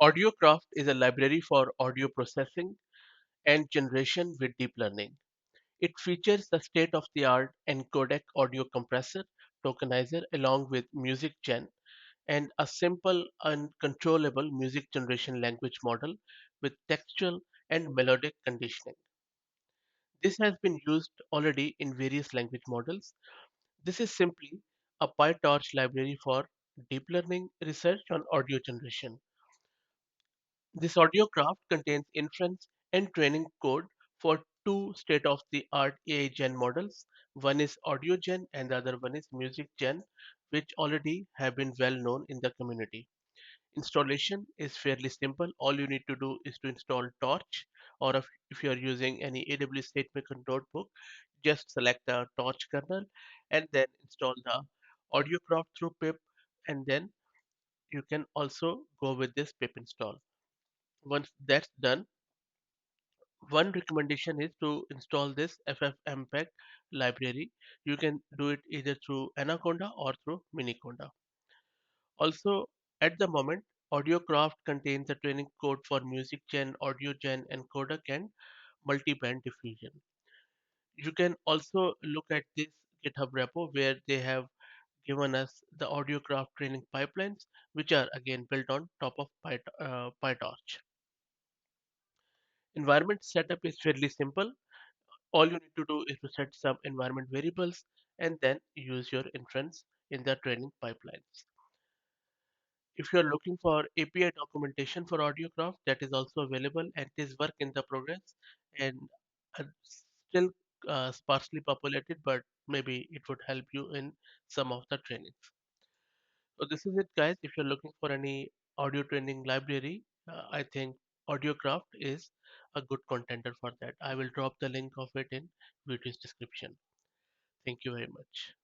AudioCraft is a library for audio processing and generation with deep learning. It features the state-of-the-art encodec audio compressor tokenizer along with MusicGen and a simple and controllable music generation language model with textual and melodic conditioning. This has been used already in various language models. This is simply a PyTorch library for deep learning research on audio generation. This AudioCraft contains inference and training code for two state-of-the-art AI Gen models. One is AudioGen and the other one is MusicGen, which already have been well known in the community. Installation is fairly simple. All you need to do is to install Torch, or if you are using any AWS SageMaker notebook, just select the Torch kernel and then install the AudioCraft through pip, and then you can also go with this pip install. Once that's done, one recommendation is to install this ffmpeg library. You can do it either through Anaconda or through Miniconda. Also, at the moment, AudioCraft contains the training code for MusicGen, AudioGen, and codec and multiband diffusion. You can also look at this GitHub repo where they have given us the AudioCraft training pipelines, which are again built on top of PyTorch. Environment setup is fairly simple. All you need to do is to set some environment variables and then use your inference in the training pipelines. If you are looking for API documentation for AudioCraft, that is also available and it is work in the progress and still sparsely populated, but maybe it would help you in some of the trainings. So this is it, guys. If you're looking for any audio training library, I think AudioCraft is a good contender for that. I will drop the link of it in video's description. Thank you very much.